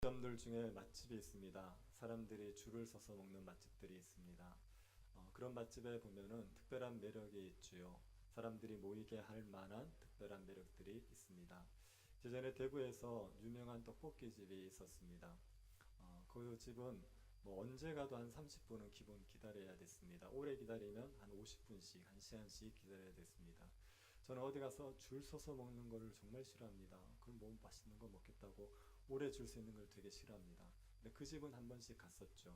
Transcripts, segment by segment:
점들 중에 맛집이 있습니다. 사람들이 줄을 서서 먹는 맛집들이 있습니다. 그런 맛집에 보면은 특별한 매력이 있지요. 사람들이 모이게 할 만한 특별한 매력들이 있습니다. 예전에 대구에서 유명한 떡볶이 집이 있었습니다. 그 집은 뭐 언제 가도 한 30분은 기본 기다려야 됐습니다. 오래 기다리면 한 50분씩, 1시간씩 기다려야 됐습니다. 저는 어디 가서 줄 서서 먹는 거를 정말 싫어합니다. 그럼 뭐 맛있는 거 먹겠다고 오래 줄 서 있는 걸 되게 싫어합니다. 근데 그 집은 한 번씩 갔었죠.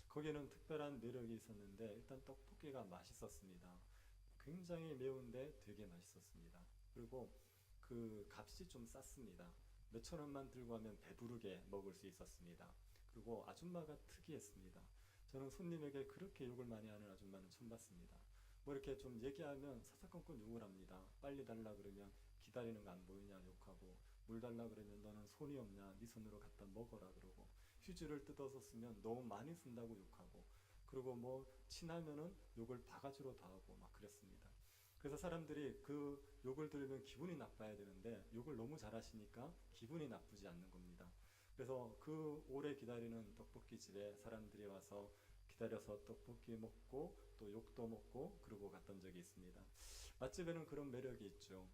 거기는 특별한 매력이 있었는데 일단 떡볶이가 맛있었습니다. 굉장히 매운데 되게 맛있었습니다. 그리고 그 값이 좀 쌌습니다. 몇천 원만 들고 가면 배부르게 먹을 수 있었습니다. 그리고 아줌마가 특이했습니다. 저는 손님에게 그렇게 욕을 많이 하는 아줌마는 처음 봤습니다. 뭐 이렇게 좀 얘기하면 사사건건 욕을 합니다. 빨리 달라 그러면 기다리는 거 안 보이냐 욕하고, 물 달라 그러면 너는 손이 없냐, 네 손으로 갖다 먹어라 그러고, 휴지를 뜯어서 쓰면 너무 많이 쓴다고 욕하고, 그리고 뭐 친하면은 욕을 바가지로 다 하고 막 그랬습니다. 그래서 사람들이 그 욕을 들으면 기분이 나빠야 되는데 욕을 너무 잘하시니까 기분이 나쁘지 않는 겁니다. 그래서 그 오래 기다리는 떡볶이 집에 사람들이 와서 기다려서 떡볶이 먹고 또 욕도 먹고 그러고 갔던 적이 있습니다. 맛집에는 그런 매력이 있죠.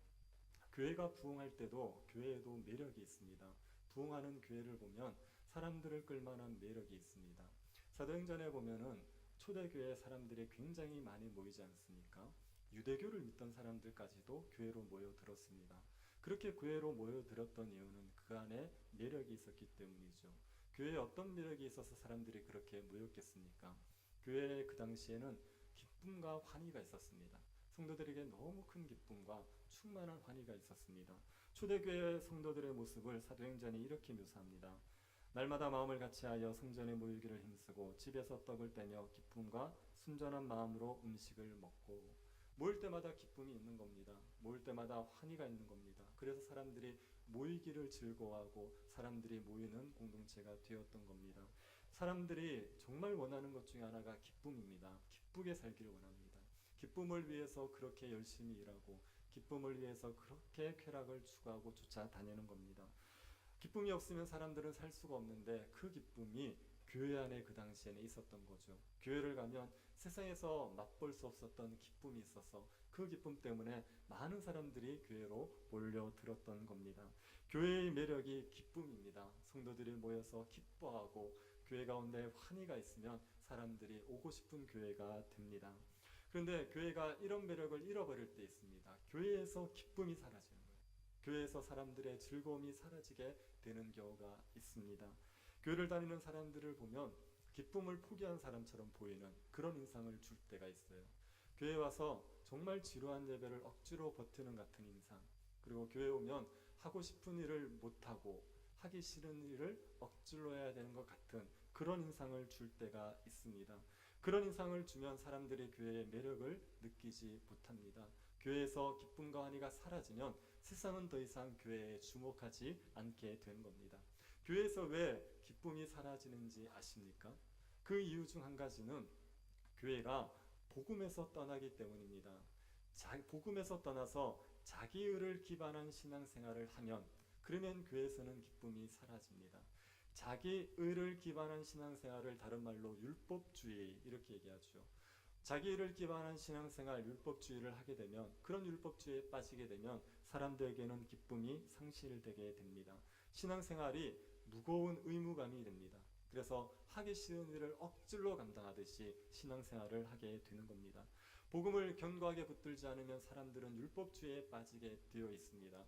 교회가 부흥할 때도 교회에도 매력이 있습니다. 부흥하는 교회를 보면 사람들을 끌만한 매력이 있습니다. 사도행전에 보면은 초대교회 사람들이 굉장히 많이 모이지 않습니까? 유대교를 믿던 사람들까지도 교회로 모여들었습니다. 그렇게 교회로 모여들었던 이유는 그 안에 매력이 있었기 때문이죠. 교회에 어떤 매력이 있어서 사람들이 그렇게 모였겠습니까? 교회에 그 당시에는 기쁨과 환희가 있었습니다. 성도들에게 너무 큰 기쁨과 충만한 환희가 있었습니다. 초대교회 성도들의 모습을 사도행전이 이렇게 묘사합니다. 날마다 마음을 같이하여 성전에 모이기를 힘쓰고 집에서 떡을 떼며 기쁨과 순전한 마음으로 음식을 먹고, 모일 때마다 기쁨이 있는 겁니다. 모일 때마다 환희가 있는 겁니다. 그래서 사람들이 모이기를 즐거워하고 사람들이 모이는 공동체가 되었던 겁니다. 사람들이 정말 원하는 것 중에 하나가 기쁨입니다. 기쁘게 살기를 원합니다. 기쁨을 위해서 그렇게 열심히 일하고 기쁨을 위해서 그렇게 쾌락을 추구하고 쫓아다니는 겁니다. 기쁨이 없으면 사람들은 살 수가 없는데 그 기쁨이 교회 안에 그 당시에는 있었던 거죠. 교회를 가면 세상에서 맛볼 수 없었던 기쁨이 있어서 그 기쁨 때문에 많은 사람들이 교회로 몰려들었던 겁니다. 교회의 매력이 기쁨입니다. 성도들이 모여서 기뻐하고 교회 가운데 환희가 있으면 사람들이 오고 싶은 교회가 됩니다. 그런데 교회가 이런 매력을 잃어버릴 때 있습니다. 교회에서 기쁨이 사라지는 거예요. 교회에서 사람들의 즐거움이 사라지게 되는 경우가 있습니다. 교회를 다니는 사람들을 보면 기쁨을 포기한 사람처럼 보이는 그런 인상을 줄 때가 있어요. 교회에 와서 정말 지루한 예배를 억지로 버티는 같은 인상, 그리고 교회에 오면 하고 싶은 일을 못하고 하기 싫은 일을 억지로 해야 되는 것 같은 그런 인상을 줄 때가 있습니다. 그런 인상을 주면 사람들이 교회의 매력을 느끼지 못합니다. 교회에서 기쁨과 환희가 사라지면 세상은 더 이상 교회에 주목하지 않게 되는 겁니다. 교회에서 왜 기쁨이 사라지는지 아십니까? 그 이유 중 한 가지는 교회가 복음에서 떠나기 때문입니다. 복음에서 떠나서 자기의를 기반한 신앙생활을 하면, 그러면 교회에서는 기쁨이 사라집니다. 자기의를 기반한 신앙생활을 다른 말로 율법주의 이렇게 얘기하죠. 자기를 기반한 신앙생활, 율법주의를 하게 되면, 그런 율법주의에 빠지게 되면 사람들에게는 기쁨이 상실되게 됩니다. 신앙생활이 무거운 의무감이 됩니다. 그래서 하기 싫은 일을 억지로 감당하듯이 신앙생활을 하게 되는 겁니다. 복음을 견고하게 붙들지 않으면 사람들은 율법주의에 빠지게 되어 있습니다.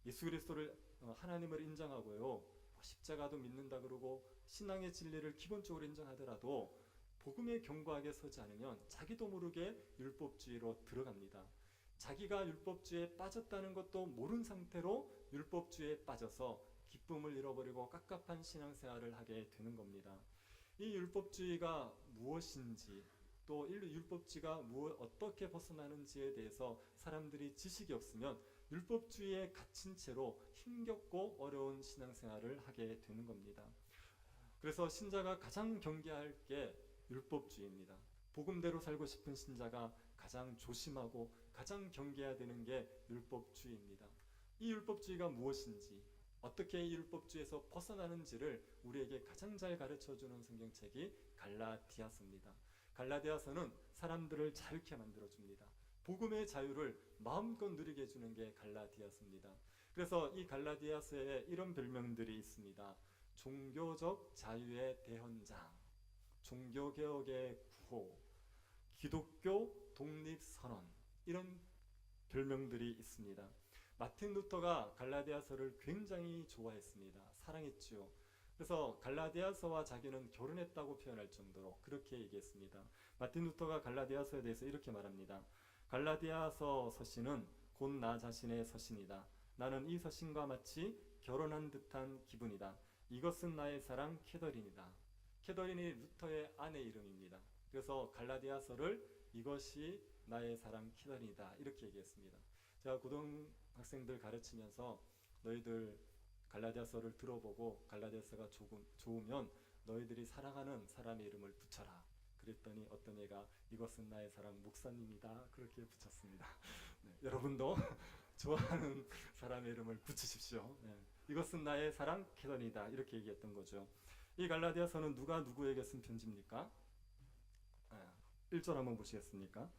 예수 그리스도를 하나님을 인정하고요, 십자가도 믿는다 그러고 신앙의 진리를 기본적으로 인정하더라도 복음에 견고하게 서지 않으면 자기도 모르게 율법주의로 들어갑니다. 자기가 율법주의에 빠졌다는 것도 모른 상태로 율법주의에 빠져서 기쁨을 잃어버리고 깝깝한 신앙생활을 하게 되는 겁니다. 이 율법주의가 무엇인지, 또 율법주의가 어떻게 벗어나는지에 대해서 사람들이 지식이 없으면 율법주의에 갇힌 채로 힘겹고 어려운 신앙생활을 하게 되는 겁니다. 그래서 신자가 가장 경계할 게 율법주의입니다. 복음대로 살고 싶은 신자가 가장 조심하고 가장 경계해야 되는 게 율법주의입니다. 이 율법주의가 무엇인지, 어떻게 이 율법주의에서 벗어나는지를 우리에게 가장 잘 가르쳐주는 성경책이 갈라디아서입니다. 갈라디아서는 사람들을 자유케 만들어줍니다. 복음의 자유를 마음껏 누리게 해주는 게 갈라디아서입니다. 그래서 이 갈라디아서에 이런 별명들이 있습니다. 종교적 자유의 대헌장, 종교개혁의 구호, 기독교 독립선언, 이런 별명들이 있습니다. 마틴 루터가 갈라디아서를 굉장히 좋아했습니다. 사랑했지요. 그래서 갈라디아서와 자기는 결혼했다고 표현할 정도로 그렇게 얘기했습니다. 마틴 루터가 갈라디아서에 대해서 이렇게 말합니다. 갈라디아서 서신은 곧 나 자신의 서신이다. 나는 이 서신과 마치 결혼한 듯한 기분이다. 이것은 나의 사랑 캐더린이다. 캐더린이 루터의 아내 이름입니다. 그래서 갈라디아서를 이것이 나의 사랑 캐더린이다 이렇게 얘기했습니다. 제가 고등학생들 가르치면서 너희들 갈라디아서를 들어보고 갈라디아서가 좋으면 너희들이 사랑하는 사람의 이름을 붙여라. 그랬더니 어떤 애가 이것은 나의 사랑 목사님이다 그렇게 붙였습니다. 네, 여러분도 좋아하는 사람의 이름을 붙이십시오. 네, 이것은 나의 사랑 캐더린이다 이렇게 얘기했던 거죠. 이 갈라디아서는 누가 누구에게 쓴 편지입니까? 1절 한번 보시겠습니까?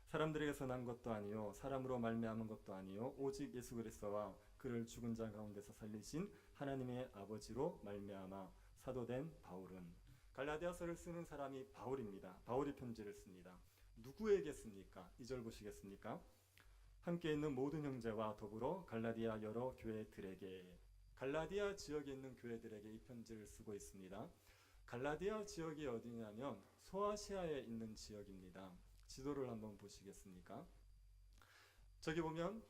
사람들에게서 난 것도 아니요 사람으로 말미암은 것도 아니요 오직 예수 그리스도와 그를 죽은 자 가운데서 살리신 하나님의 아버지로 말미암아 사도된 바울은. 갈라디아서를 쓰는 사람이 바울입니다. 바울이 편지를 씁니다. 누구에게 씁니까? 2절 보시겠습니까? 함께 있는 모든 형제와 더불어 갈라디아 여러 교회들에게. 갈라디아 지역에 있는 교회들에게 이 편지를 쓰고 있습니다. 갈라디아 지역이 어디냐면 소아시아에 있는 지역입니다. 지도를 한번 보시겠습니까? 저기 보면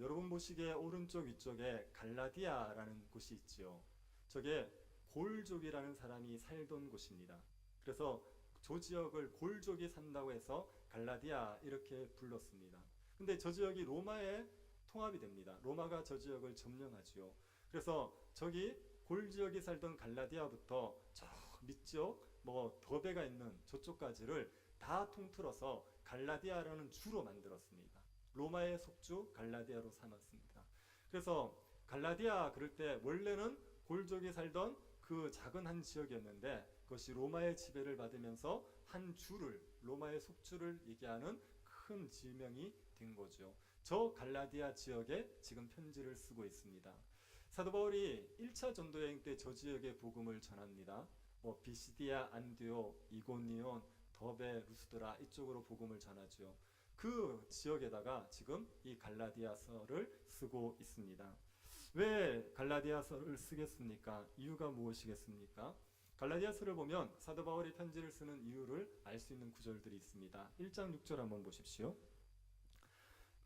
여러분 보시기에 오른쪽 위쪽에 갈라디아라는 곳이 있지요. 저게 골족이라는 사람이 살던 곳입니다. 그래서 저 지역을 골족이 산다고 해서 갈라디아 이렇게 불렀습니다. 근데 저 지역이 로마에 통합이 됩니다. 로마가 저 지역을 점령하지요. 그래서 저기 골지역이 살던 갈라디아부터 저 밑지역 더베가 있는 저쪽까지를 다 통틀어서 갈라디아라는 주로 만들었습니다. 로마의 속주 갈라디아로 삼았습니다. 그래서 갈라디아 그럴 때 원래는 골족이 살던 그 작은 한 지역이었는데 그것이 로마의 지배를 받으면서 한 주를 로마의 속주를 얘기하는 큰 지명이 된 거죠. 저 갈라디아 지역에 지금 편지를 쓰고 있습니다. 사도 바울이 1차 전도 여행 때 저 지역에 복음을 전합니다. 비시디아, 안디오, 이고니온, 더베, 루스드라 이쪽으로 복음을 전하죠. 그 지역에다가 지금 이 갈라디아서를 쓰고 있습니다. 왜 갈라디아서를 쓰겠습니까? 이유가 무엇이겠습니까? 갈라디아서를 보면 사도 바울이 편지를 쓰는 이유를 알 수 있는 구절들이 있습니다. 1장 6절 한번 보십시오.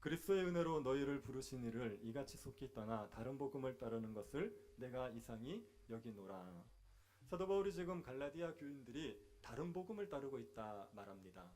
그리스도의 은혜로 너희를 부르신 이를 이같이 속히 떠나 다른 복음을 따르는 것을 내가 이상히 여기노라. 사도 바울이 지금 갈라디아 교인들이 다른 복음을 따르고 있다 말합니다.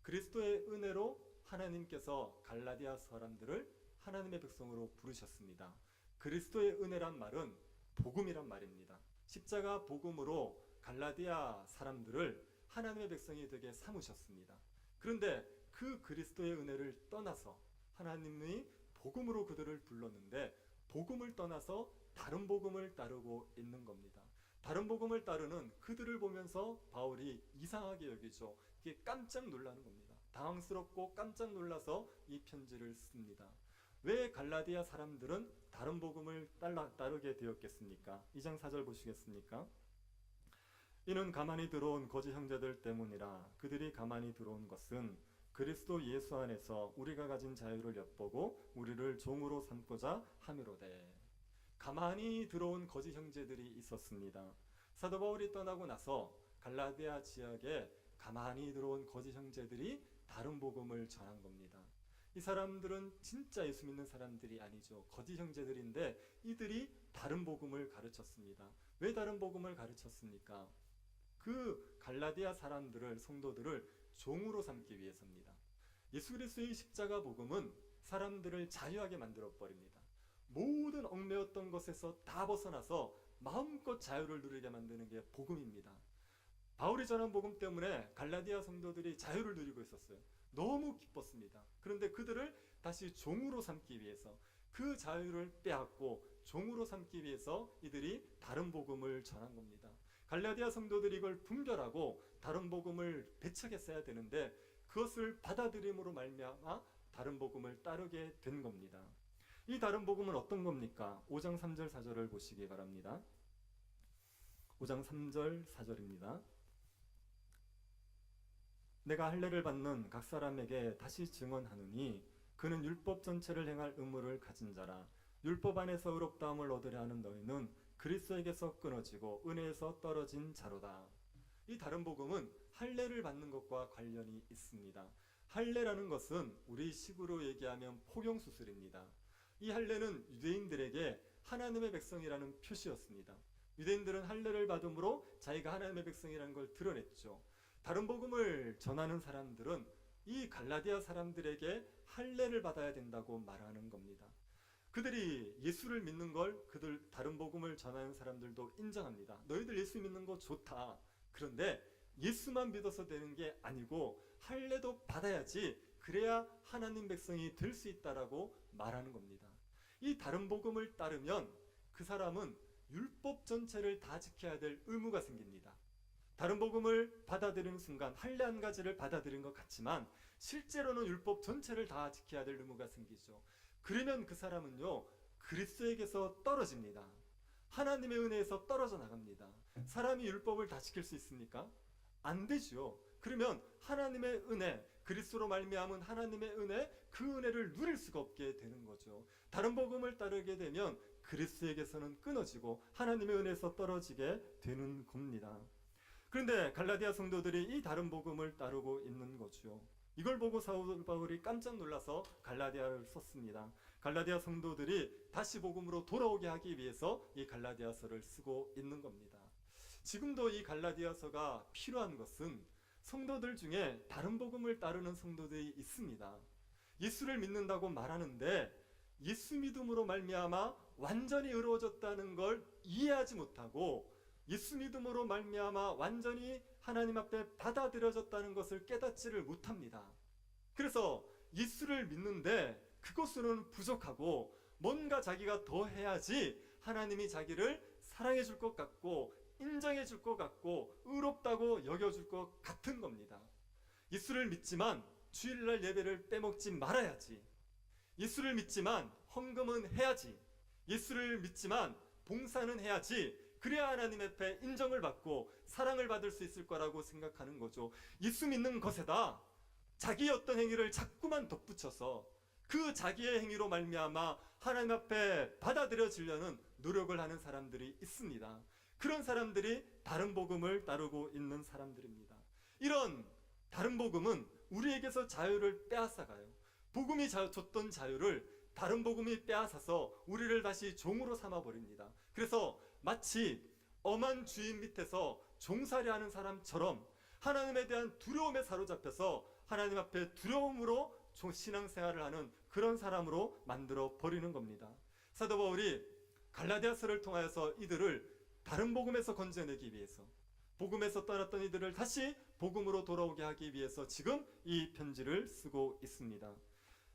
그리스도의 은혜로 하나님께서 갈라디아 사람들을 하나님의 백성으로 부르셨습니다. 그리스도의 은혜란 말은 복음이란 말입니다. 십자가 복음으로 갈라디아 사람들을 하나님의 백성이 되게 삼으셨습니다. 그런데 그 그리스도의 은혜를 떠나서 하나님이 복음으로 그들을 불렀는데 복음을 떠나서 다른 복음을 따르고 있는 겁니다. 다른 복음을 따르는 그들을 보면서 바울이 이상하게 여기죠. 이게 깜짝 놀라는 겁니다. 당황스럽고 깜짝 놀라서 이 편지를 씁니다. 왜 갈라디아 사람들은 다른 복음을 따르게 되었겠습니까? 2장 4절 보시겠습니까? 이는 가만히 들어온 거짓 형제들 때문이라. 그들이 가만히 들어온 것은 그리스도 예수 안에서 우리가 가진 자유를 엿보고 우리를 종으로 삼고자 함이로되. 가만히 들어온 거짓 형제들이 있었습니다. 사도 바울이 떠나고 나서 갈라디아 지역에 가만히 들어온 거짓 형제들이 다른 복음을 전한 겁니다. 이 사람들은 진짜 예수 믿는 사람들이 아니죠. 거짓 형제들인데 이들이 다른 복음을 가르쳤습니다. 왜 다른 복음을 가르쳤습니까? 그 갈라디아 사람들을, 성도들을 종으로 삼기 위해서입니다. 예수 그리스도의 십자가 복음은 사람들을 자유하게 만들어 버립니다. 모든 얽매였던 것에서 다 벗어나서 마음껏 자유를 누리게 만드는 게 복음입니다. 바울이 전한 복음 때문에 갈라디아 성도들이 자유를 누리고 있었어요. 너무 기뻤습니다. 그런데 그들을 다시 종으로 삼기 위해서 그 자유를 빼앗고 종으로 삼기 위해서 이들이 다른 복음을 전한 겁니다. 갈라디아 성도들이 이걸 분별하고 다른 복음을 배척했어야 되는데 그것을 받아들임으로 말미암아 다른 복음을 따르게 된 겁니다. 이 다른 복음은 어떤 겁니까? 5장 3절 4절을 보시기 바랍니다. 5장 3절 4절입니다. 내가 할례를 받는 각 사람에게 다시 증언하노니 그는 율법 전체를 행할 의무를 가진 자라. 율법 안에서 의롭다함을 얻으려 하는 너희는 그리스도에게서 끊어지고 은혜에서 떨어진 자로다. 이 다른 복음은 할례를 받는 것과 관련이 있습니다. 할례라는 것은 우리 식으로 얘기하면 포경수술입니다. 이 할례는 유대인들에게 하나님의 백성이라는 표시였습니다. 유대인들은 할례를 받음으로 자기가 하나님의 백성이라는 걸 드러냈죠. 다른 복음을 전하는 사람들은 이 갈라디아 사람들에게 할례를 받아야 된다고 말하는 겁니다. 그들이 예수를 믿는 걸 그들 다른 복음을 전하는 사람들도 인정합니다. 너희들 예수 믿는 거 좋다. 그런데 예수만 믿어서 되는 게 아니고 할례도 받아야지 그래야 하나님 백성이 될 수 있다라고 말하는 겁니다. 이 다른 복음을 따르면 그 사람은 율법 전체를 다 지켜야 될 의무가 생깁니다. 다른 복음을 받아들이는 순간 할례 한 가지를 받아들인 것 같지만 실제로는 율법 전체를 다 지켜야 될 의무가 생기죠. 그러면 그 사람은요 그리스도에게서 떨어집니다. 하나님의 은혜에서 떨어져 나갑니다. 사람이 율법을 다 지킬 수 있습니까? 안 되죠. 그러면 하나님의 은혜, 그리스도로 말미암은 하나님의 은혜, 그 은혜를 누릴 수가 없게 되는 거죠. 다른 복음을 따르게 되면 그리스도에게서는 끊어지고 하나님의 은혜에서 떨어지게 되는 겁니다. 그런데 갈라디아 성도들이 이 다른 복음을 따르고 있는 거죠. 이걸 보고 사도 바울이 깜짝 놀라서 갈라디아를 썼습니다. 갈라디아 성도들이 다시 복음으로 돌아오게 하기 위해서 이 갈라디아서를 쓰고 있는 겁니다. 지금도 이 갈라디아서가 필요한 것은 성도들 중에 다른 복음을 따르는 성도들이 있습니다. 예수를 믿는다고 말하는데 예수 믿음으로 말미암아 완전히 의로워졌다는 걸 이해하지 못하고 예수 믿음으로 말미암아 완전히 하나님 앞에 받아들여졌다는 것을 깨닫지를 못합니다. 그래서 예수를 믿는데 그것으로는 부족하고 뭔가 자기가 더 해야지 하나님이 자기를 사랑해 줄 것 같고 인정해 줄 것 같고 의롭다고 여겨줄 것 같은 겁니다. 예수를 믿지만 주일날 예배를 빼먹지 말아야지. 예수를 믿지만 헌금은 해야지. 예수를 믿지만 봉사는 해야지. 그래야 하나님 앞에 인정을 받고 사랑을 받을 수 있을 거라고 생각하는 거죠. 예수 믿는 것에다 자기의 어떤 행위를 자꾸만 덧붙여서 그 자기의 행위로 말미암아 하나님 앞에 받아들여지려는 노력을 하는 사람들이 있습니다. 그런 사람들이 다른 복음을 따르고 있는 사람들입니다. 이런 다른 복음은 우리에게서 자유를 빼앗아가요. 복음이 줬던 자유를 다른 복음이 빼앗아서 우리를 다시 종으로 삼아버립니다. 그래서 마치 엄한 주인 밑에서 종살이 하는 사람처럼 하나님에 대한 두려움에 사로잡혀서 하나님 앞에 두려움으로 신앙생활을 하는 그런 사람으로 만들어 버리는 겁니다. 사도 바울이 갈라디아서를 통하여서 이들을 다른 복음에서 건져내기 위해서 복음에서 떠났던 이들을 다시 복음으로 돌아오게 하기 위해서 지금 이 편지를 쓰고 있습니다.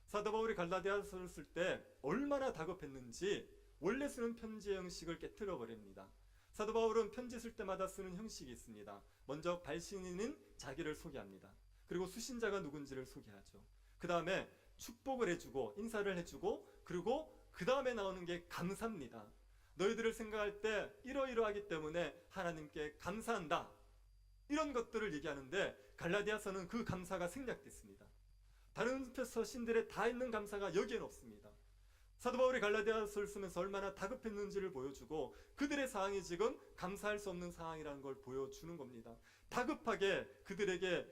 사도 바울이 갈라디아서를 쓸 때 얼마나 다급했는지 원래 쓰는 편지의 형식을 깨트려 버립니다. 사도 바울은 편지 쓸 때마다 쓰는 형식이 있습니다. 먼저 발신인인 자기를 소개합니다. 그리고 수신자가 누군지를 소개하죠. 그 다음에 축복을 해주고 인사를 해주고 그리고 그 다음에 나오는 게 감사입니다. 너희들을 생각할 때 이러이러하기 때문에 하나님께 감사한다. 이런 것들을 얘기하는데 갈라디아서는 그 감사가 생략됐습니다. 다른 서신들에 다 있는 감사가 여기에는 없습니다. 사도 바울이 갈라디아서를 쓰면서 얼마나 다급했는지를 보여주고 그들의 상황이 지금 감사할 수 없는 상황이라는 걸 보여주는 겁니다. 다급하게 그들에게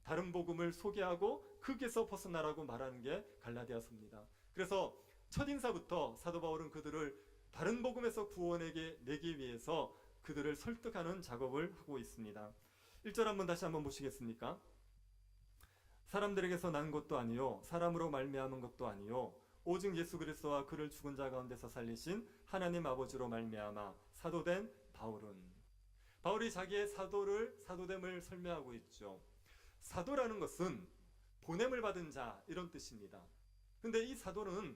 다른 복음을 소개하고 거기에서 벗어나라고 말하는 게 갈라디아서입니다. 그래서 첫인사부터 사도 바울은 그들을 다른 복음에서 구원내기 위해서 그들을 설득하는 작업을 하고 있습니다. 1절 한번 다시 한번 보시겠습니까? 사람들에게서 난 것도 아니요 사람으로 말미암은 것도 아니요 오직 예수 그리스도와 그를 죽은 자 가운데서 살리신 하나님 아버지로 말미암아 사도된 바울이 자기의 사도됨을 설명하고 있죠. 사도라는 것은 보냄을 받은 자 이런 뜻입니다. 근데 이 사도는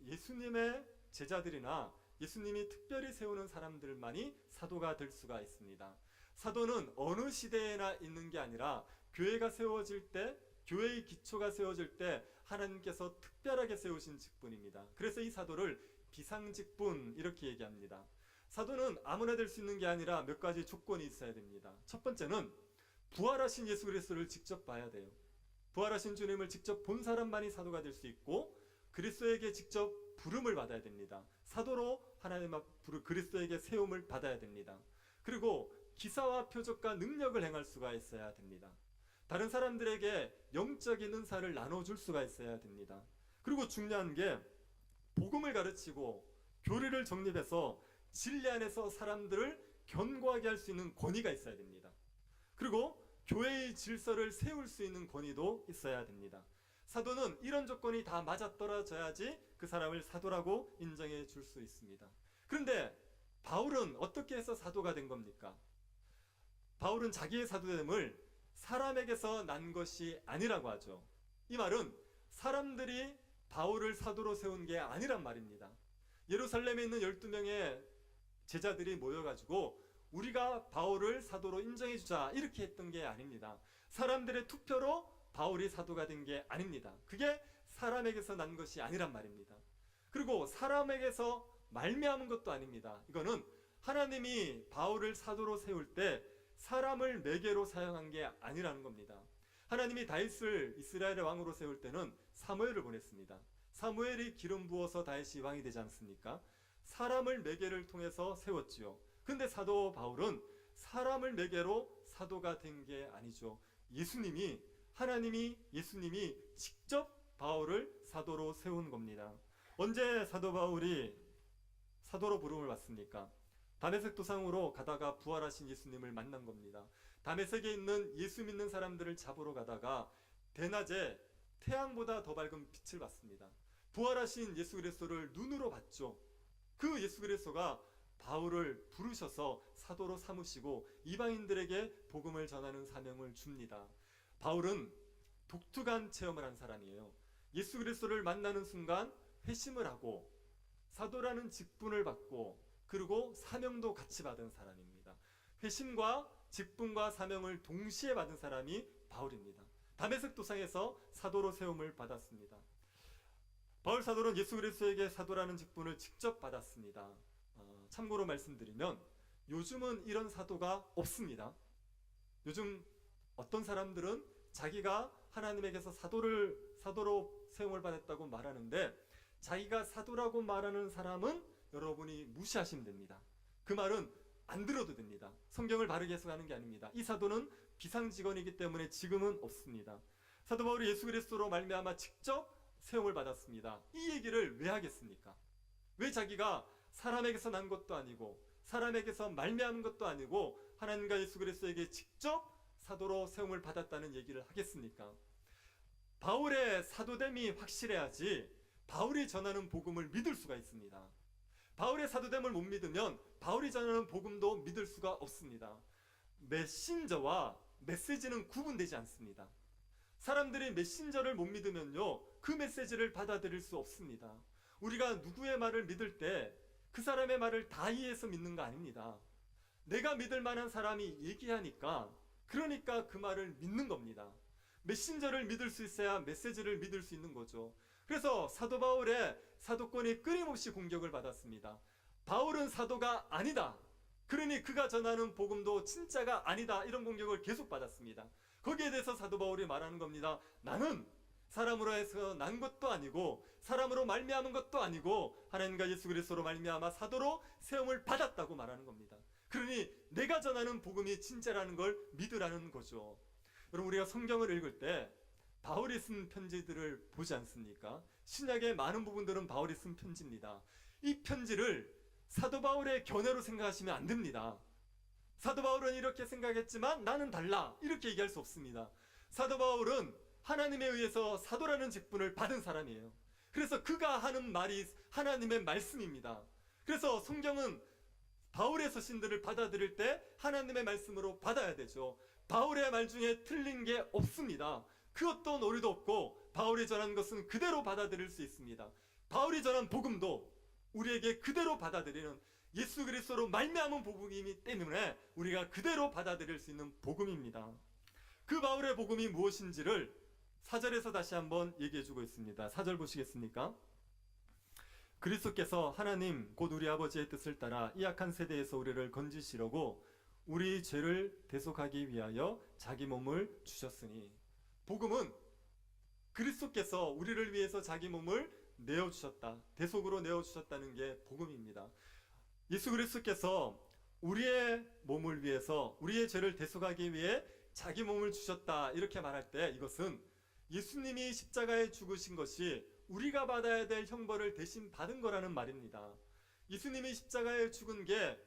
예수님의 제자들이나 예수님이 특별히 세우는 사람들만이 사도가 될 수가 있습니다. 사도는 어느 시대에나 있는 게 아니라 교회가 세워질 때, 교회의 기초가 세워질 때 하나님께서 특별하게 세우신 직분입니다. 그래서 이 사도를 비상직분 이렇게 얘기합니다. 사도는 아무나 될 수 있는 게 아니라 몇 가지 조건이 있어야 됩니다. 첫 번째는 부활하신 예수 그리스도를 직접 봐야 돼요. 부활하신 주님을 직접 본 사람만이 사도가 될 수 있고 그리스도에게 직접 부름을 받아야 됩니다. 사도로 하나님 앞 그리스도에게 세움을 받아야 됩니다. 그리고 기사와 표적과 능력을 행할 수가 있어야 됩니다. 다른 사람들에게 영적인 은사를 나눠줄 수가 있어야 됩니다. 그리고 중요한 게 복음을 가르치고 교리를 정립해서 진리 안에서 사람들을 견고하게 할 수 있는 권위가 있어야 됩니다. 그리고 교회의 질서를 세울 수 있는 권위도 있어야 됩니다. 사도는 이런 조건이 다 맞아떨어져야지 그 사람을 사도라고 인정해 줄 수 있습니다. 그런데 바울은 어떻게 해서 사도가 된 겁니까? 바울은 자기의 사도됨을 사람에게서 난 것이 아니라고 하죠. 이 말은 사람들이 바울을 사도로 세운 게 아니란 말입니다. 예루살렘에 있는 12명의 제자들이 모여가지고 우리가 바울을 사도로 인정해주자 이렇게 했던 게 아닙니다. 사람들의 투표로 바울이 사도가 된 게 아닙니다. 그게 사람에게서 난 것이 아니란 말입니다. 그리고 사람에게서 말미암은 것도 아닙니다. 이거는 하나님이 바울을 사도로 세울 때 사람을 매개로 사용한 게 아니라는 겁니다. 하나님이 다윗을 이스라엘의 왕으로 세울 때는 사무엘을 보냈습니다. 사무엘이 기름 부어서 다윗이 왕이 되지 않습니까? 사람을 매개를 통해서 세웠지요. 근데 사도 바울은 사람을 매개로 사도가 된 게 아니죠. 예수님이 직접 바울을 사도로 세운 겁니다. 언제 사도 바울이 사도로 부름을 받습니까? 다메섹 도상으로 가다가 부활하신 예수님을 만난 겁니다. 다메섹에 있는 예수 믿는 사람들을 잡으러 가다가 대낮에 태양보다 더 밝은 빛을 봤습니다. 부활하신 예수 그리스도를 눈으로 봤죠. 그 예수 그리스도가 바울을 부르셔서 사도로 삼으시고 이방인들에게 복음을 전하는 사명을 줍니다. 바울은 독특한 체험을 한 사람이에요. 예수 그리스도를 만나는 순간 회심을 하고 사도라는 직분을 받고 그리고 사명도 같이 받은 사람입니다. 회심과 직분과 사명을 동시에 받은 사람이 바울입니다. 다메섹 도상에서 사도로 세움을 받았습니다. 바울 사도는 예수 그리스도에게 사도라는 직분을 직접 받았습니다. 참고로 말씀드리면 요즘은 이런 사도가 없습니다. 요즘 어떤 사람들은 자기가 하나님에게서 사도로 세움을 받았다고 말하는데 자기가 사도라고 말하는 사람은 여러분이 무시하시면 됩니다. 그 말은 안 들어도 됩니다. 성경을 바르게 해석하는 게 아닙니다. 이 사도는 비상직원이기 때문에 지금은 없습니다. 사도 바울이 예수 그리스도로 말미암아 직접 세움을 받았습니다. 이 얘기를 왜 하겠습니까? 왜 자기가 사람에게서 난 것도 아니고 사람에게서 말미암은 것도 아니고 하나님과 예수 그리스도에게 직접 사도로 세움을 받았다는 얘기를 하겠습니까? 바울의 사도됨이 확실해야지 바울이 전하는 복음을 믿을 수가 있습니다. 바울의 사도됨을 못 믿으면 바울이 전하는 복음도 믿을 수가 없습니다. 메신저와 메시지는 구분되지 않습니다. 사람들이 메신저를 못 믿으면요, 그 메시지를 받아들일 수 없습니다. 우리가 누구의 말을 믿을 때 그 사람의 말을 다 이해해서 믿는 거 아닙니다. 내가 믿을 만한 사람이 얘기하니까 그러니까 그 말을 믿는 겁니다. 메신저를 믿을 수 있어야 메시지를 믿을 수 있는 거죠. 그래서 사도 바울의 사도권이 끊임없이 공격을 받았습니다. 바울은 사도가 아니다. 그러니 그가 전하는 복음도 진짜가 아니다. 이런 공격을 계속 받았습니다. 거기에 대해서 사도 바울이 말하는 겁니다. 나는 사람으로 해서 난 것도 아니고 사람으로 말미암은 것도 아니고 하나님과 예수 그리스도로 말미암아 사도로 세움을 받았다고 말하는 겁니다. 그러니 내가 전하는 복음이 진짜라는 걸 믿으라는 거죠. 여러분, 우리가 성경을 읽을 때 바울이 쓴 편지들을 보지 않습니까? 신약의 많은 부분들은 바울이 쓴 편지입니다. 이 편지를 사도 바울의 견해로 생각하시면 안 됩니다. 사도 바울은 이렇게 생각했지만 나는 달라, 이렇게 얘기할 수 없습니다. 사도 바울은 하나님에 의해서 사도라는 직분을 받은 사람이에요. 그래서 그가 하는 말이 하나님의 말씀입니다. 그래서 성경은 바울의 서신들을 받아들일 때 하나님의 말씀으로 받아야 되죠. 바울의 말 중에 틀린 게 없습니다. 그 어떤 오류도 없고 바울이 전한 것은 그대로 받아들일 수 있습니다. 바울이 전한 복음도 우리에게 그대로 받아들이는 예수 그리스도로 말미암은 복음이기 때문에 우리가 그대로 받아들일 수 있는 복음입니다. 그 바울의 복음이 무엇인지를 4절에서 다시 한번 얘기해 주고 있습니다. 4절 보시겠습니까? 그리스도께서 하나님 곧 우리 아버지의 뜻을 따라 이 악한 세대에서 우리를 건지시려고 우리 죄를 대속하기 위하여 자기 몸을 주셨으니, 복음은 그리스도께서 우리를 위해서 자기 몸을 내어주셨다, 대속으로 내어주셨다는 게 복음입니다. 예수 그리스도께서 우리의 몸을 위해서 우리의 죄를 대속하기 위해 자기 몸을 주셨다 이렇게 말할 때, 이것은 예수님이 십자가에 죽으신 것이 우리가 받아야 될 형벌을 대신 받은 거라는 말입니다. 예수님이 십자가에 죽은 게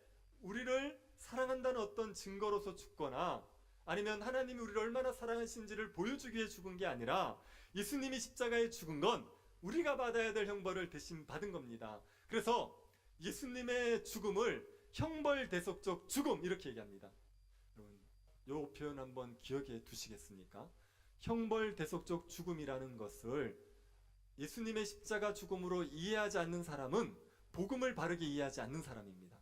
우리를 사랑한다는 어떤 증거로서 죽거나 아니면 하나님이 우리를 얼마나 사랑하신지를 보여주기 위해 죽은 게 아니라, 예수님이 십자가에 죽은 건 우리가 받아야 될 형벌을 대신 받은 겁니다. 그래서 예수님의 죽음을 형벌 대속적 죽음 이렇게 얘기합니다. 여러분, 이 표현 한번 기억해 두시겠습니까? 형벌 대속적 죽음이라는 것을 예수님의 십자가 죽음으로 이해하지 않는 사람은 복음을 바르게 이해하지 않는 사람입니다.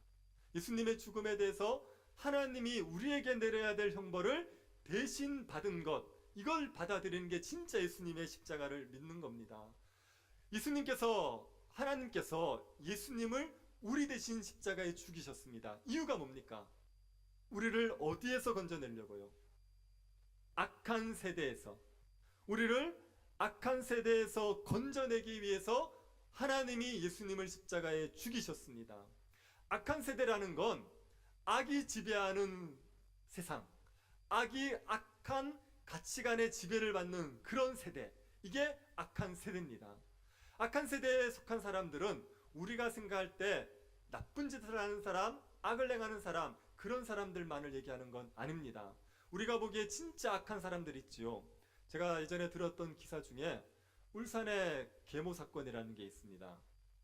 예수님의 죽음에 대해서 하나님이 우리에게 내려야 될 형벌을 대신 받은 것, 이걸 받아들이는 게 진짜 예수님의 십자가를 믿는 겁니다. 하나님께서 예수님을 우리 대신 십자가에 죽이셨습니다. 이유가 뭡니까? 우리를 어디에서 건져내려고요? 악한 세대에서, 우리를 악한 세대에서 건져내기 위해서 하나님이 예수님을 십자가에 죽이셨습니다. 악한 세대라는 건 악이 지배하는 세상, 악한 가치관의 지배를 받는 그런 세대, 이게 악한 세대입니다. 악한 세대에 속한 사람들은 우리가 생각할 때 나쁜 짓을 하는 사람, 악을 행하는 사람, 그런 사람들만을 얘기하는 건 아닙니다. 우리가 보기에 진짜 악한 사람들 있지요. 제가 예전에 들었던 기사 중에 울산의 계모 사건이라는 게 있습니다.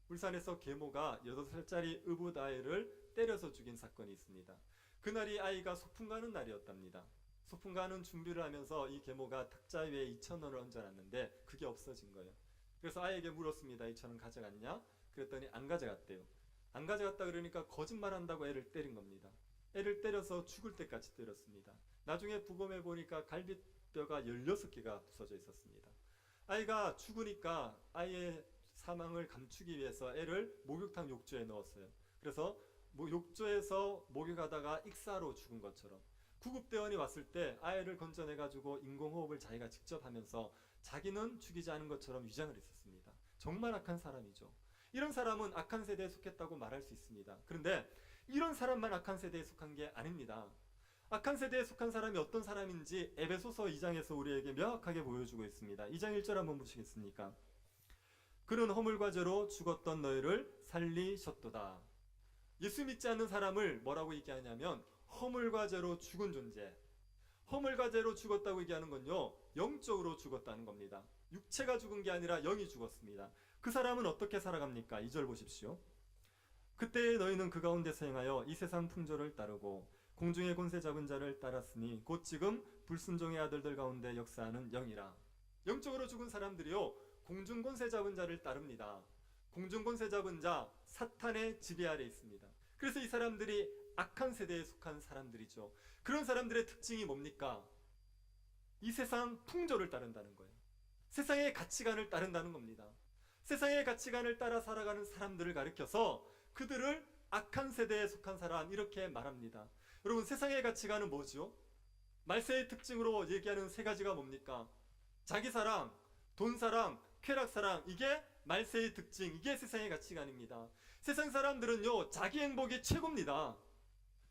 울산에서 계모가 8살짜리 의붓아이를 때려서 죽인 사건이 있습니다. 그날이 아이가 소풍 가는 날이었답니다. 소풍 가는 준비를 하면서 이 계모가 탁자 위에 2,000원을 얹어놨는데 그게 없어진 거예요. 그래서 아이에게 물었습니다. 2,000원 가져갔냐? 그랬더니 안 가져갔대요. 안 가져갔다 그러니까 거짓말한다고 애를 때린 겁니다. 애를 때려서 죽을 때까지 때렸습니다. 나중에 부검해 보니까 갈비뼈가 16개가 부서져 있었습니다. 아이가 죽으니까 아이의 사망을 감추기 위해서 애를 목욕탕 욕조에 넣었어요. 그래서 욕조에서 목욕하다가 익사로 죽은 것처럼, 구급대원이 왔을 때 아이를 건져내가지고 인공호흡을 자기가 직접 하면서 자기는 죽이지 않은 것처럼 위장을 했었습니다. 정말 악한 사람이죠. 이런 사람은 악한 세대에 속했다고 말할 수 있습니다. 그런데 이런 사람만 악한 세대에 속한 게 아닙니다. 악한 세대에 속한 사람이 어떤 사람인지 에베소서 2장에서 우리에게 명확하게 보여주고 있습니다. 2장 1절 한번 보시겠습니까? 그는 허물과 죄로 죽었던 너희를 살리셨도다. 예수 믿지 않는 사람을 뭐라고 얘기하냐면 허물과 죄로 죽은 존재, 허물과 죄로 죽었다고 얘기하는 건요, 영적으로 죽었다는 겁니다. 육체가 죽은 게 아니라 영이 죽었습니다. 그 사람은 어떻게 살아갑니까? 2절 보십시오. 그때 너희는 그 가운데서 행하여 이 세상 풍조를 따르고 공중의 권세 잡은 자를 따랐으니 곧 지금 불순종의 아들들 가운데 역사하는 영이라. 영적으로 죽은 사람들이요, 공중 권세 잡은 자를 따릅니다. 공중 권세 잡은 자, 사탄의 지배 아래 있습니다. 그래서 이 사람들이 악한 세대에 속한 사람들이죠. 그런 사람들의 특징이 뭡니까? 이 세상 풍조를 따른다는 거예요. 세상의 가치관을 따른다는 겁니다. 세상의 가치관을 따라 살아가는 사람들을 가리켜서 그들을 악한 세대에 속한 사람 이렇게 말합니다. 여러분, 세상의 가치관은 뭐죠? 말세의 특징으로 얘기하는 세 가지가 뭡니까? 자기사랑, 돈사랑, 쾌락사랑, 이게 말세의 특징, 이게 세상의 가치관입니다. 세상 사람들은요, 자기 행복이 최고입니다.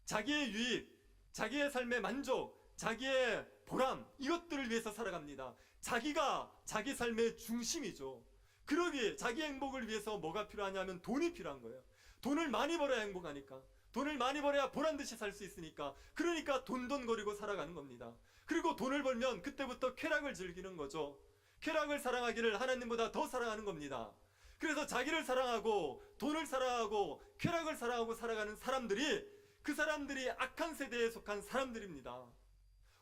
자기의 유익, 자기의 삶의 만족, 자기의 보람, 이것들을 위해서 살아갑니다. 자기가 자기 삶의 중심이죠. 그러기에 자기 행복을 위해서 뭐가 필요하냐면 돈이 필요한 거예요. 돈을 많이 벌어야 행복하니까, 돈을 많이 벌어야 보란듯이 살 수 있으니까, 그러니까 돈거리고 살아가는 겁니다. 그리고 돈을 벌면 그때부터 쾌락을 즐기는 거죠. 쾌락을 사랑하기를 하나님보다 더 사랑하는 겁니다. 그래서 자기를 사랑하고 돈을 사랑하고 쾌락을 사랑하고 살아가는 사람들이, 그 사람들이 악한 세대에 속한 사람들입니다.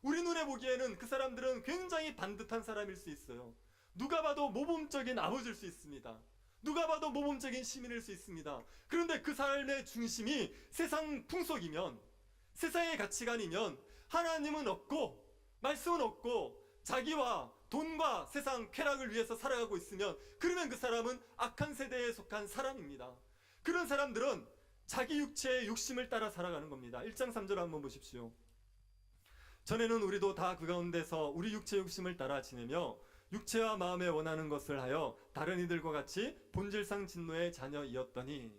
우리 눈에 보기에는 그 사람들은 굉장히 반듯한 사람일 수 있어요. 누가 봐도 모범적인 아버지일 수 있습니다. 누가 봐도 모범적인 시민일 수 있습니다. 그런데 그 삶의 중심이 세상 풍속이면, 세상의 가치관이면, 하나님은 없고 말씀은 없고 자기와 돈과 세상 쾌락을 위해서 살아가고 있으면, 그러면 그 사람은 악한 세대에 속한 사람입니다. 그런 사람들은 자기 육체의 욕심을 따라 살아가는 겁니다. 1장 3절 한번 보십시오. 전에는 우리도 다 그 가운데서 우리 육체의 욕심을 따라 지내며 육체와 마음에 원하는 것을 하여 다른 이들과 같이 본질상 진노의 자녀이었더니,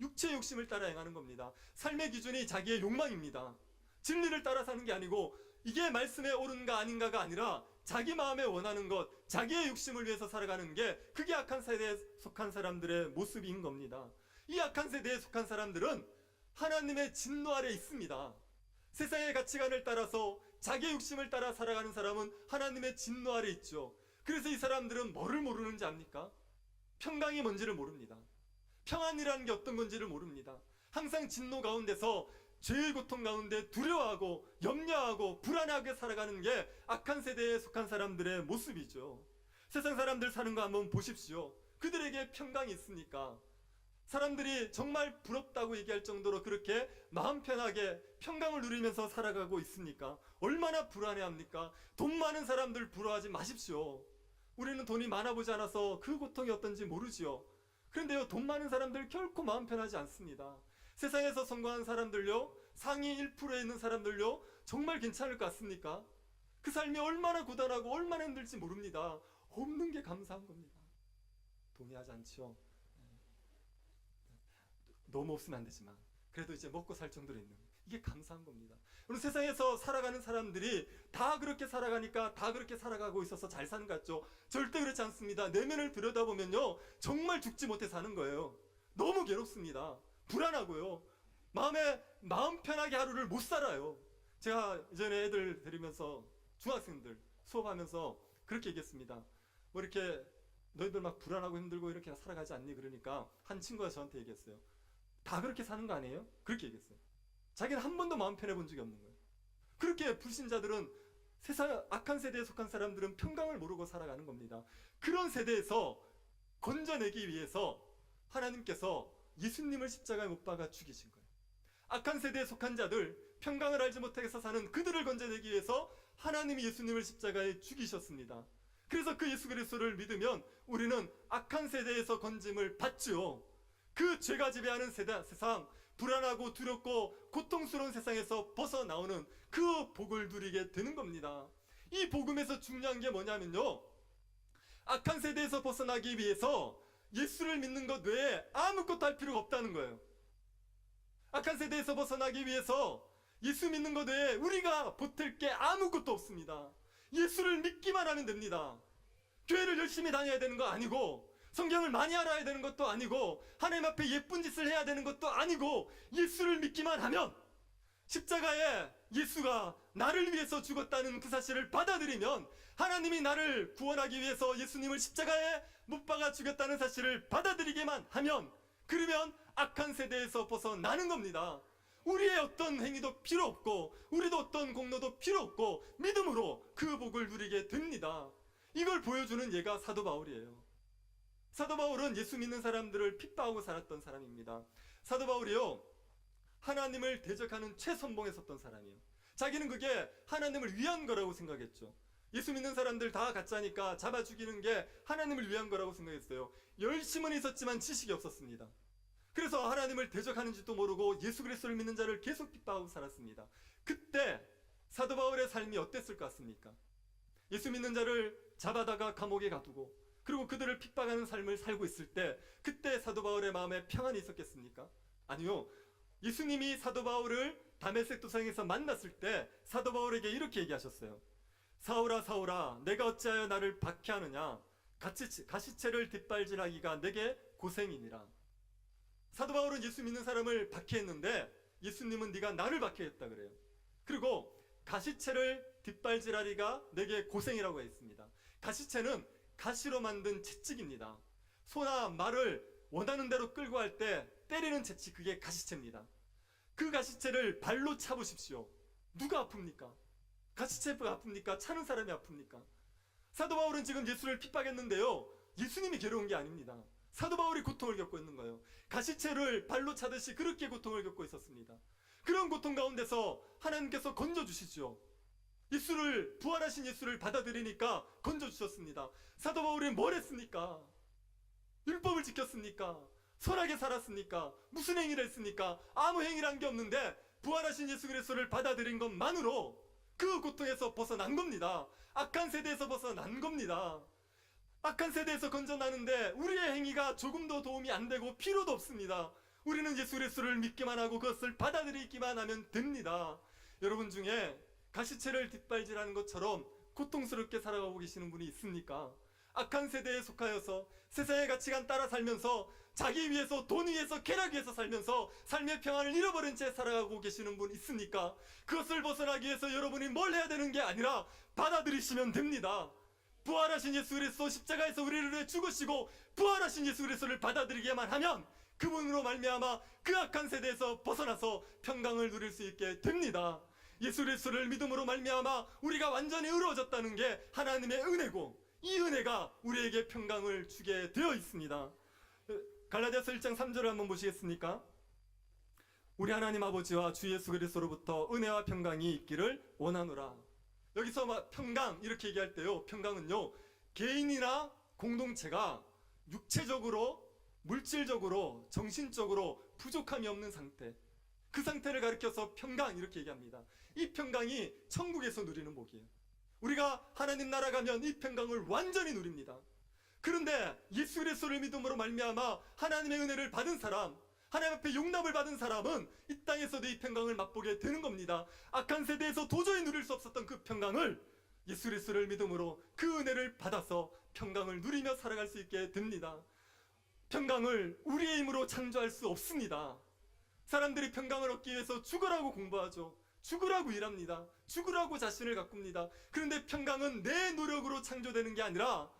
육체의 욕심을 따라 행하는 겁니다. 삶의 기준이 자기의 욕망입니다. 진리를 따라 사는 게 아니고, 이게 말씀에 옳은가 아닌가가 아니라 자기 마음에 원하는 것, 자기의 욕심을 위해서 살아가는 게, 그게 악한 세대에 속한 사람들의 모습인 겁니다. 이 악한 세대에 속한 사람들은 하나님의 진노 아래 있습니다. 세상의 가치관을 따라서 자기의 욕심을 따라 살아가는 사람은 하나님의 진노 아래 있죠. 그래서 이 사람들은 뭐를 모르는지 압니까? 평강이 뭔지를 모릅니다. 평안이라는 게 어떤 건지를 모릅니다. 항상 진노 가운데서, 죄의 고통 가운데 두려워하고 염려하고 불안하게 살아가는 게 악한 세대에 속한 사람들의 모습이죠. 세상 사람들 사는 거 한번 보십시오. 그들에게 평강이 있습니까? 사람들이 정말 부럽다고 얘기할 정도로 그렇게 마음 편하게 평강을 누리면서 살아가고 있습니까? 얼마나 불안해합니까? 돈 많은 사람들 부러워하지 마십시오. 우리는 돈이 많아 보지 않아서 그 고통이 어떤지 모르지요. 그런데요, 돈 많은 사람들 결코 마음 편하지 않습니다. 세상에서 성공한 사람들요, 상위 1%에 있는 사람들요, 정말 괜찮을 것 같습니까? 그 삶이 얼마나 고단하고 얼마나 힘들지 모릅니다. 없는 게 감사한 겁니다. 동의하지 않죠? 너무 없으면 안 되지만 그래도 이제 먹고 살 정도로 있는, 이게 감사한 겁니다. 우리 세상에서 살아가는 사람들이 다 그렇게 살아가니까 다 그렇게 살아가고 있어서 잘 사는 것 같죠? 절대 그렇지 않습니다. 내면을 들여다보면요, 정말 죽지 못해 사는 거예요. 너무 괴롭습니다. 불안하고요, 마음 편하게 하루를 못 살아요. 제가 이전에 애들 데리면서 중학생들 수업하면서 그렇게 얘기했습니다. 뭐 이렇게 너희들 막 불안하고 힘들고 이렇게 살아가지 않니? 그러니까 한 친구가 저한테 얘기했어요. 다 그렇게 사는 거 아니에요? 그렇게 얘기했어요. 자기는 한 번도 마음 편해 본 적이 없는 거예요. 그렇게 불신자들은, 세상 악한 세대에 속한 사람들은 평강을 모르고 살아가는 겁니다. 그런 세대에서 건져내기 위해서 하나님께서 예수님을 십자가에 못 박아 죽이신 거예요. 악한 세대에 속한 자들, 평강을 알지 못해서 사는 그들을 건져내기 위해서 하나님이 예수님을 십자가에 죽이셨습니다. 그래서 그 예수 그리스도를 믿으면 우리는 악한 세대에서 건짐을 받죠. 그 죄가 지배하는 세상, 불안하고 두렵고 고통스러운 세상에서 벗어나오는 그 복을 누리게 되는 겁니다. 이 복음에서 중요한 게 뭐냐면요, 악한 세대에서 벗어나기 위해서 예수를 믿는 것 외에 아무것도 할 필요가 없다는 거예요. 악한 세대에서 벗어나기 위해서 예수 믿는 것 외에 우리가 보탤 게 아무것도 없습니다. 예수를 믿기만 하면 됩니다. 교회를 열심히 다녀야 되는 거 아니고, 성경을 많이 알아야 되는 것도 아니고, 하나님 앞에 예쁜 짓을 해야 되는 것도 아니고, 예수를 믿기만 하면, 십자가에 예수가 나를 위해서 죽었다는 그 사실을 받아들이면, 하나님이 나를 구원하기 위해서 예수님을 십자가에 못 박아 죽였다는 사실을 받아들이기만 하면, 그러면 악한 세대에서 벗어나는 겁니다. 우리의 어떤 행위도 필요 없고, 우리도 어떤 공로도 필요 없고, 믿음으로 그 복을 누리게 됩니다. 이걸 보여주는 예가 사도 바울이에요. 사도 바울은 예수 믿는 사람들을 핍박하고 살았던 사람입니다. 사도 바울이요, 하나님을 대적하는 최선봉에 섰던 사람이에요. 자기는 그게 하나님을 위한 거라고 생각했죠. 예수 믿는 사람들 다 가짜니까 잡아 죽이는 게 하나님을 위한 거라고 생각했어요. 열심은 있었지만 지식이 없었습니다. 그래서 하나님을 대적하는지도 모르고 예수 그리스도를 믿는 자를 계속 핍박하고 살았습니다. 그때 사도 바울의 삶이 어땠을 것 같습니까? 예수 믿는 자를 잡아다가 감옥에 가두고, 그리고 그들을 핍박하는 삶을 살고 있을 때, 그때 사도 바울의 마음에 평안이 있었겠습니까? 아니요. 예수님이 사도 바울을 다메섹 도상에서 만났을 때 사도 바울에게 이렇게 얘기하셨어요. 사울아 사울아, 내가 어찌하여 나를 박해하느냐? 가시체를 뒷발질하기가 내게 고생이니라. 사도 바울은 예수 믿는 사람을 박해했는데 예수님은 네가 나를 박해했다 그래요. 그리고 가시체를 뒷발질하리가 내게 고생이라고 했습니다. 가시체는 가시로 만든 채찍입니다. 소나 말을 원하는 대로 끌고 할 때 때리는 채찍, 그게 가시체입니다. 그 가시체를 발로 차보십시오. 누가 아픕니까? 가시체가 아픕니까? 차는 사람이 아픕니까? 사도 바울은 지금 예수를 핍박했는데요, 예수님이 괴로운 게 아닙니다. 사도 바울이 고통을 겪고 있는 거예요. 가시채를 발로 차듯이 그렇게 고통을 겪고 있었습니다. 그런 고통 가운데서 하나님께서 건져주시죠. 예수를, 부활하신 예수를 받아들이니까 건져주셨습니다. 사도 바울이 뭘 했습니까? 율법을 지켰습니까? 선하게 살았습니까? 무슨 행위를 했습니까? 아무 행위를 한 게 없는데 부활하신 예수 그리스도를 받아들인 것만으로 그 고통에서 벗어난 겁니다. 악한 세대에서 벗어난 겁니다. 악한 세대에서 건져나는데 우리의 행위가 조금도 도움이 안 되고 필요도 없습니다. 우리는 예수 그리스도를 믿기만 하고 그것을 받아들이기만 하면 됩니다. 여러분 중에 가시채를 뒷발질하는 것처럼 고통스럽게 살아가고 계시는 분이 있습니까? 악한 세대에 속하여서 세상의 가치관 따라 살면서 자기 위해서, 돈 위해서, 쾌락 위해서 살면서 삶의 평안을 잃어버린 채 살아가고 계시는 분 있습니까? 그것을 벗어나기 위해서 여러분이 뭘 해야 되는 게 아니라 받아들이시면 됩니다. 부활하신 예수 그리스도 십자가에서 우리를 위해 죽으시고 부활하신 예수 그리스도를 받아들이기만 하면 그분으로 말미암아 그 악한 세대에서 벗어나서 평강을 누릴 수 있게 됩니다. 예수 그리스도를 믿음으로 말미암아 우리가 완전히 의로워졌다는 게 하나님의 은혜고, 이 은혜가 우리에게 평강을 주게 되어 있습니다. 갈라디아서 1장 3절을 한번 보시겠습니까? 우리 하나님 아버지와 주 예수 그리스도로부터 은혜와 평강이 있기를 원하노라. 여기서 평강 이렇게 얘기할 때요, 평강은요, 개인이나 공동체가 육체적으로, 물질적으로, 정신적으로 부족함이 없는 상태, 그 상태를 가리켜서 평강 이렇게 얘기합니다. 이 평강이 천국에서 누리는 복이에요. 우리가 하나님 나라 가면 이 평강을 완전히 누립니다. 그런데 예수 그리스도를 믿음으로 말미암아 하나님의 은혜를 받은 사람, 하나님 앞에 용납을 받은 사람은 이 땅에서도 이 평강을 맛보게 되는 겁니다. 악한 세대에서 도저히 누릴 수 없었던 그 평강을 예수 그리스도를 믿음으로 그 은혜를 받아서 평강을 누리며 살아갈 수 있게 됩니다. 평강을 우리의 힘으로 창조할 수 없습니다. 사람들이 평강을 얻기 위해서 죽으라고 공부하죠. 죽으라고 일합니다. 죽으라고 자신을 가꿉니다. 그런데 평강은 내 노력으로 창조되는 게 아니라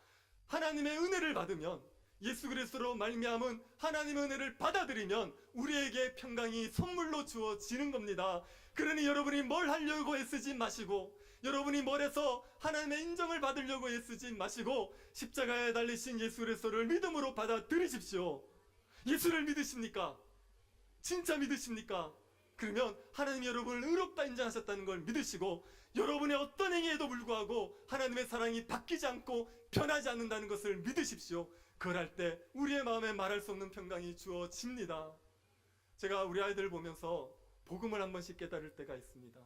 하나님의 은혜를 받으면, 예수 그리스도로 말미암은 하나님의 은혜를 받아들이면 우리에게 평강이 선물로 주어지는 겁니다. 그러니 여러분이 뭘 하려고 애쓰지 마시고, 여러분이 뭘 해서 하나님의 인정을 받으려고 애쓰지 마시고 십자가에 달리신 예수 그리스도를 믿음으로 받아들이십시오. 예수를 믿으십니까? 진짜 믿으십니까? 그러면 하나님이 여러분을 의롭다 인정하셨다는 걸 믿으시고, 여러분의 어떤 행위에도 불구하고 하나님의 사랑이 바뀌지 않고 변하지 않는다는 것을 믿으십시오. 그걸 할 때 우리의 마음에 말할 수 없는 평강이 주어집니다. 제가 우리 아이들 보면서 복음을 한 번씩 깨달을 때가 있습니다.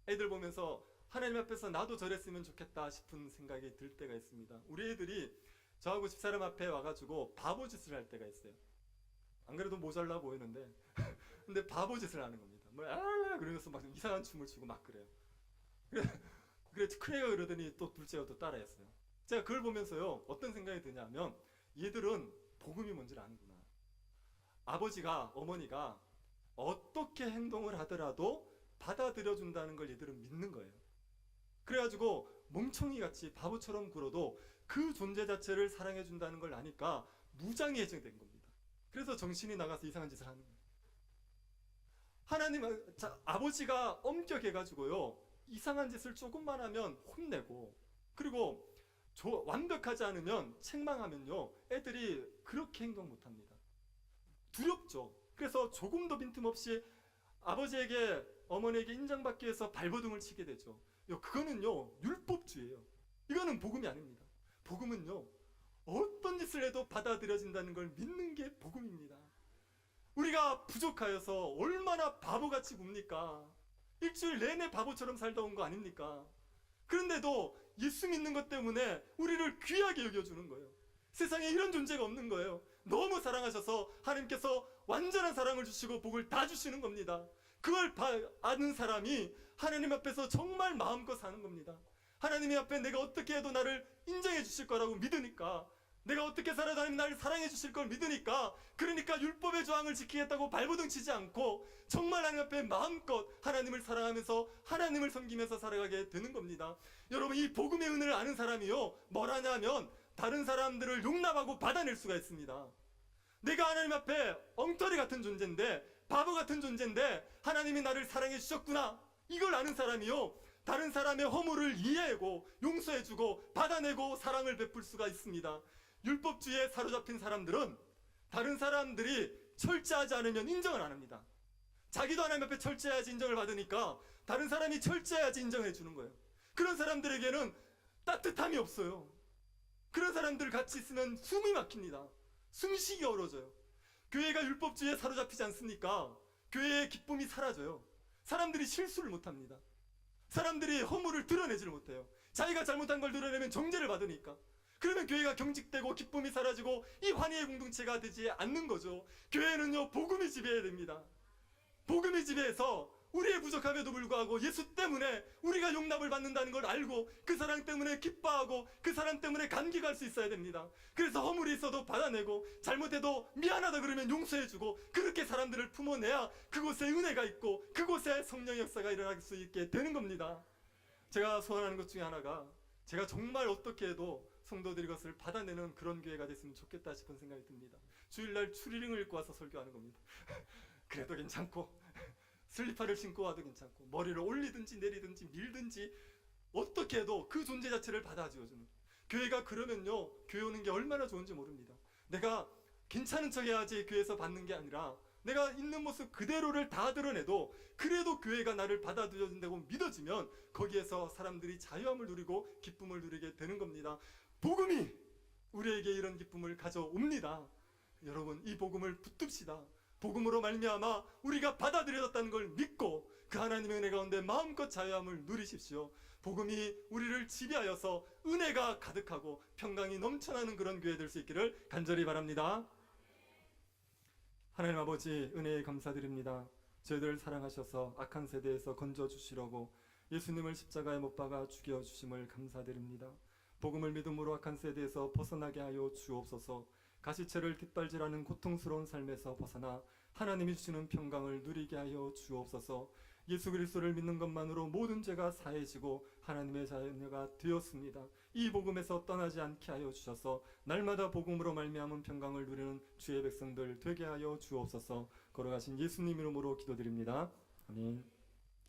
애들 보면서 하나님 앞에서 나도 저랬으면 좋겠다 싶은 생각이 들 때가 있습니다. 우리 애들이 저하고 집사람 앞에 와가지고 바보짓을 할 때가 있어요. 안 그래도 모자라 보이는데 근데 바보짓을 하는 겁니다. 그러면서 막 이상한 춤을 추고 막 그래요. 그래 큰애가 그러더니 또 둘째가 또 따라했어요. 제가 그걸 보면서요, 어떤 생각이 드냐면, 얘들은 복음이 뭔지를 아는구나. 아버지가, 어머니가 어떻게 행동을 하더라도 받아들여준다는 걸 얘들은 믿는 거예요. 그래가지고 멍청이같이 바보처럼 굴어도 그 존재 자체를 사랑해준다는 걸 아니까 무장해제된 겁니다. 그래서 정신이 나가서 이상한 짓을 하는 거예요. 아버지가 엄격해가지고요, 이상한 짓을 조금만 하면 혼내고, 그리고 완벽하지 않으면 책망하면요, 애들이 그렇게 행동 못합니다. 두렵죠. 그래서 조금도 빈틈없이 아버지에게, 어머니에게 인정받기 위해서 발버둥을 치게 되죠. 그거는요, 율법주의예요. 이거는 복음이 아닙니다. 복음은요, 어떤 짓을 해도 받아들여진다는 걸 믿는 게 복음입니다. 우리가 부족하여서 얼마나 바보같이 굽니까? 일주일 내내 바보처럼 살다 온 거 아닙니까? 그런데도 예수 믿는 것 때문에 우리를 귀하게 여겨주는 거예요. 세상에 이런 존재가 없는 거예요. 너무 사랑하셔서 하나님께서 완전한 사랑을 주시고 복을 다 주시는 겁니다. 그걸 아는 사람이 하나님 앞에서 정말 마음껏 사는 겁니다. 하나님 앞에 내가 어떻게 해도 나를 인정해 주실 거라고 믿으니까, 내가 어떻게 살아도 하나님 나를 사랑해 주실 걸 믿으니까, 그러니까 율법의 조항을 지키겠다고 발버둥 치지 않고 정말 하나님 앞에 마음껏 하나님을 사랑하면서 하나님을 섬기면서 살아가게 되는 겁니다. 여러분, 이 복음의 은혜를 아는 사람이요, 뭘 하냐면 다른 사람들을 용납하고 받아낼 수가 있습니다. 내가 하나님 앞에 엉터리 같은 존재인데, 바보 같은 존재인데 하나님이 나를 사랑해 주셨구나, 이걸 아는 사람이요, 다른 사람의 허물을 이해하고 용서해주고 받아내고 사랑을 베풀 수가 있습니다. 율법주의에 사로잡힌 사람들은 다른 사람들이 철저하지 않으면 인정을 안 합니다. 자기도 하나님 앞에 철저해야지 인정을 받으니까 다른 사람이 철저해야지 인정해 주는 거예요. 그런 사람들에게는 따뜻함이 없어요. 그런 사람들 같이 있으면 숨이 막힙니다. 숨쉬기 어려워져요. 교회가 율법주의에 사로잡히지 않습니까? 교회의 기쁨이 사라져요. 사람들이 실수를 못합니다. 사람들이 허물을 드러내지를 못해요. 자기가 잘못한 걸 드러내면 정죄를 받으니까. 그러면 교회가 경직되고 기쁨이 사라지고 이 환희의 공동체가 되지 않는 거죠. 교회는요, 복음이 지배해야 됩니다. 복음이 지배해서 우리의 부족함에도 불구하고 예수 때문에 우리가 용납을 받는다는 걸 알고 그 사랑 때문에 기뻐하고 그 사람 때문에 감격할 수 있어야 됩니다. 그래서 허물이 있어도 받아내고 잘못해도 미안하다 그러면 용서해주고 그렇게 사람들을 품어내야 그곳에 은혜가 있고 그곳에 성령의 역사가 일어날 수 있게 되는 겁니다. 제가 소원하는 것 중에 하나가 제가 정말 어떻게 해도 성도들이 그것을 받아내는 그런 교회가 됐으면 좋겠다 싶은 생각이 듭니다. 주일날 추리링을 입고 와서 설교하는 겁니다. 그래도 괜찮고 슬리퍼를 신고 와도 괜찮고 머리를 올리든지 내리든지 밀든지 어떻게 해도 그 존재 자체를 받아주어주는 교회가 그러면요, 교회 오는 게 얼마나 좋은지 모릅니다. 내가 괜찮은 척 해야지 교회에서 받는 게 아니라 내가 있는 모습 그대로를 다 드러내도 그래도 교회가 나를 받아들여준다고 믿어지면 거기에서 사람들이 자유함을 누리고 기쁨을 누리게 되는 겁니다. 복음이 우리에게 이런 기쁨을 가져옵니다. 여러분, 이 복음을 붙듭시다. 복음으로 말미암아 우리가 받아들여졌다는 걸 믿고 그 하나님의 은혜 가운데 마음껏 자유함을 누리십시오. 복음이 우리를 지배하여서 은혜가 가득하고 평강이 넘쳐나는 그런 교회 될 수 있기를 간절히 바랍니다. 하나님 아버지, 은혜에 감사드립니다. 저희들을 사랑하셔서 악한 세대에서 건져주시려고 예수님을 십자가에 못 박아 죽여주심을 감사드립니다. 복음을 믿음으로 악한 세대에서 벗어나게 하여 주옵소서. 가시채를 뒷발질하는 고통스러운 삶에서 벗어나 하나님이 주시는 평강을 누리게 하여 주옵소서. 예수 그리스도를 믿는 것만으로 모든 죄가 사해지고 하나님의 자녀가 되었습니다. 이 복음에서 떠나지 않게 하여 주셔서 날마다 복음으로 말미암은 평강을 누리는 주의 백성들 되게 하여 주옵소서. 걸어가신 예수님 이름으로 기도드립니다. 아멘.